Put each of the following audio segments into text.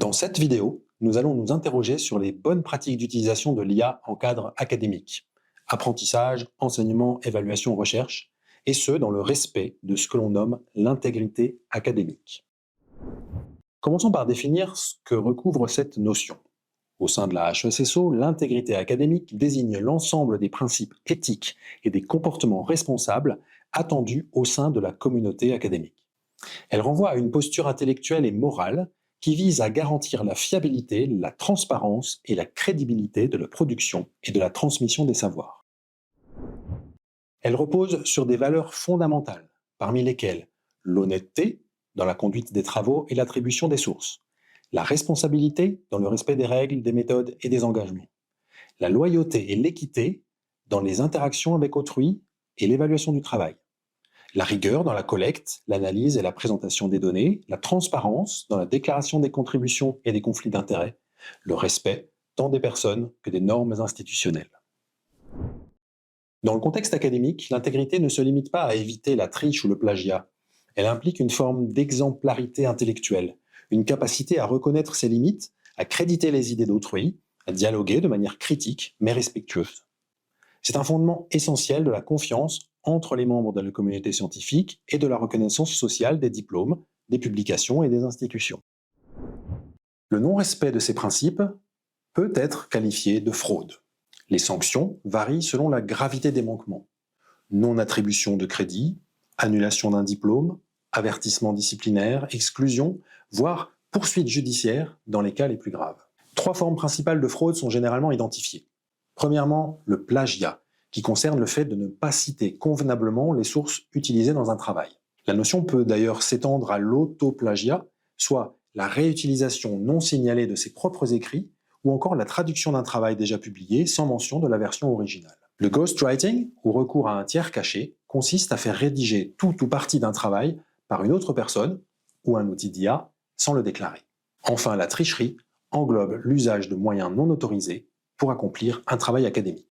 Dans cette vidéo, nous allons nous interroger sur les bonnes pratiques d'utilisation de l'IA en cadre académique. Apprentissage, enseignement, évaluation, recherche, et ce, dans le respect de ce que l'on nomme l'intégrité académique. Commençons par définir ce que recouvre cette notion. Au sein de la HESSO, l'intégrité académique désigne l'ensemble des principes éthiques et des comportements responsables attendus au sein de la communauté académique. Elle renvoie à une posture intellectuelle et morale qui vise à garantir la fiabilité, la transparence et la crédibilité de la production et de la transmission des savoirs. Elle repose sur des valeurs fondamentales, parmi lesquelles l'honnêteté dans la conduite des travaux et l'attribution des sources, la responsabilité dans le respect des règles, des méthodes et des engagements, la loyauté et l'équité dans les interactions avec autrui et l'évaluation du travail, la rigueur dans la collecte, l'analyse et la présentation des données, la transparence dans la déclaration des contributions et des conflits d'intérêts, le respect tant des personnes que des normes institutionnelles. Dans le contexte académique, l'intégrité ne se limite pas à éviter la triche ou le plagiat. Elle implique une forme d'exemplarité intellectuelle, une capacité à reconnaître ses limites, à créditer les idées d'autrui, à dialoguer de manière critique mais respectueuse. C'est un fondement essentiel de la confiance entre les membres de la communauté scientifique et de la reconnaissance sociale des diplômes, des publications et des institutions. Le non-respect de ces principes peut être qualifié de fraude. Les sanctions varient selon la gravité des manquements. Non-attribution de crédit, annulation d'un diplôme, avertissement disciplinaire, exclusion, voire poursuite judiciaire dans les cas les plus graves. 3 formes principales de fraude sont généralement identifiées. Premièrement, le plagiat, qui concerne le fait de ne pas citer convenablement les sources utilisées dans un travail. La notion peut d'ailleurs s'étendre à l'autoplagiat, soit la réutilisation non signalée de ses propres écrits, ou encore la traduction d'un travail déjà publié sans mention de la version originale. Le ghostwriting, ou recours à un tiers caché, consiste à faire rédiger tout ou partie d'un travail par une autre personne ou un outil d'IA sans le déclarer. Enfin, la tricherie englobe l'usage de moyens non autorisés pour accomplir un travail académique.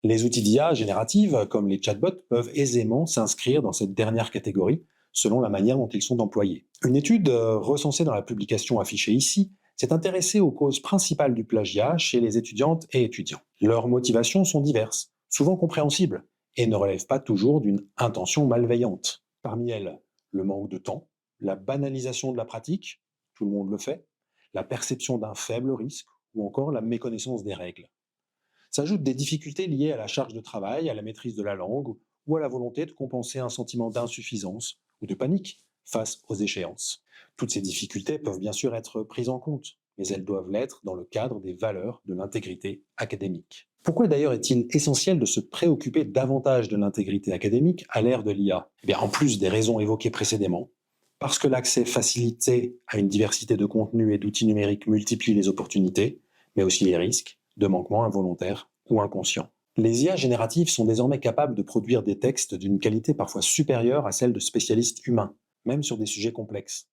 Les outils d'IA générative, comme les chatbots, peuvent aisément s'inscrire dans cette dernière catégorie selon la manière dont ils sont employés. Une étude recensée dans la publication affichée ici s'est intéressée aux causes principales du plagiat chez les étudiantes et étudiants. Leurs motivations sont diverses, souvent compréhensibles, et ne relèvent pas toujours d'une intention malveillante. Parmi elles, le manque de temps, la banalisation de la pratique, tout le monde le fait, la perception d'un faible risque, ou encore la méconnaissance des règles. S'ajoutent des difficultés liées à la charge de travail, à la maîtrise de la langue, ou à la volonté de compenser un sentiment d'insuffisance ou de panique face aux échéances. Toutes ces difficultés peuvent bien sûr être prises en compte, mais elles doivent l'être dans le cadre des valeurs de l'intégrité académique. Pourquoi d'ailleurs est-il essentiel de se préoccuper davantage de l'intégrité académique à l'ère de l'IA ? En plus des raisons évoquées précédemment, parce que l'accès facilité à une diversité de contenus et d'outils numériques multiplie les opportunités, mais aussi les risques de manquements involontaires ou inconscients. Les IA génératives sont désormais capables de produire des textes d'une qualité parfois supérieure à celle de spécialistes humains, même sur des sujets complexes.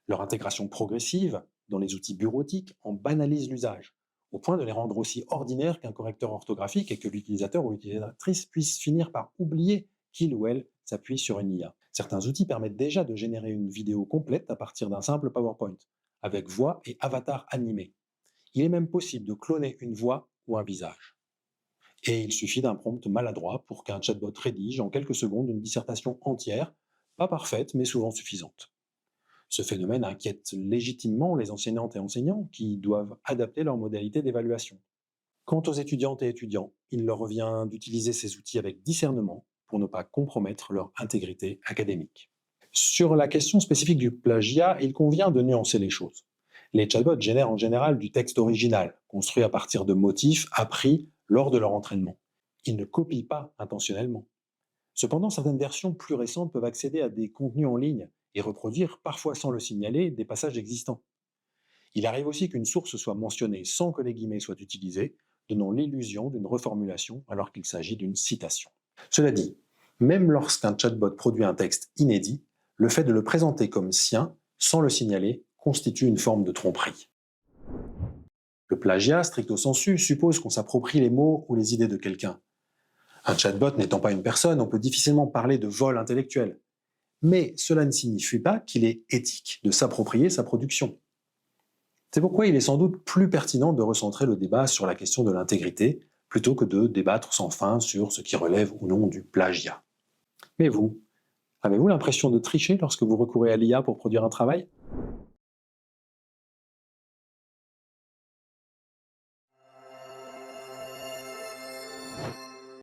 Leur intégration progressive dans les outils bureautiques en banalise l'usage, au point de les rendre aussi ordinaires qu'un correcteur orthographique et que l'utilisateur ou l'utilisatrice puisse finir par oublier qu'il ou elle s'appuie sur une IA. Certains outils permettent déjà de générer une vidéo complète à partir d'un simple PowerPoint, avec voix et avatar animés. Il est même possible de cloner une voix ou un visage. Et il suffit d'un prompt maladroit pour qu'un chatbot rédige en quelques secondes une dissertation entière, pas parfaite mais souvent suffisante. Ce phénomène inquiète légitimement les enseignantes et enseignants qui doivent adapter leurs modalités d'évaluation. Quant aux étudiantes et étudiants, il leur revient d'utiliser ces outils avec discernement pour ne pas compromettre leur intégrité académique. Sur la question spécifique du plagiat, il convient de nuancer les choses. Les chatbots génèrent en général du texte original, construit à partir de motifs appris lors de leur entraînement. Ils ne copient pas intentionnellement. Cependant, certaines versions plus récentes peuvent accéder à des contenus en ligne et reproduire, parfois sans le signaler, des passages existants. Il arrive aussi qu'une source soit mentionnée sans que les guillemets soient utilisés, donnant l'illusion d'une reformulation alors qu'il s'agit d'une citation. Cela dit, même lorsqu'un chatbot produit un texte inédit, le fait de le présenter comme sien, sans le signaler, constitue une forme de tromperie. Le plagiat, stricto sensu, suppose qu'on s'approprie les mots ou les idées de quelqu'un. Un chatbot n'étant pas une personne, on peut difficilement parler de vol intellectuel. mais cela ne signifie pas qu'il est éthique de s'approprier sa production. C'est pourquoi il est sans doute plus pertinent de recentrer le débat sur la question de l'intégrité, plutôt que de débattre sans fin sur ce qui relève ou non du plagiat. Mais vous, avez-vous l'impression de tricher lorsque vous recourez à l'IA pour produire un travail ?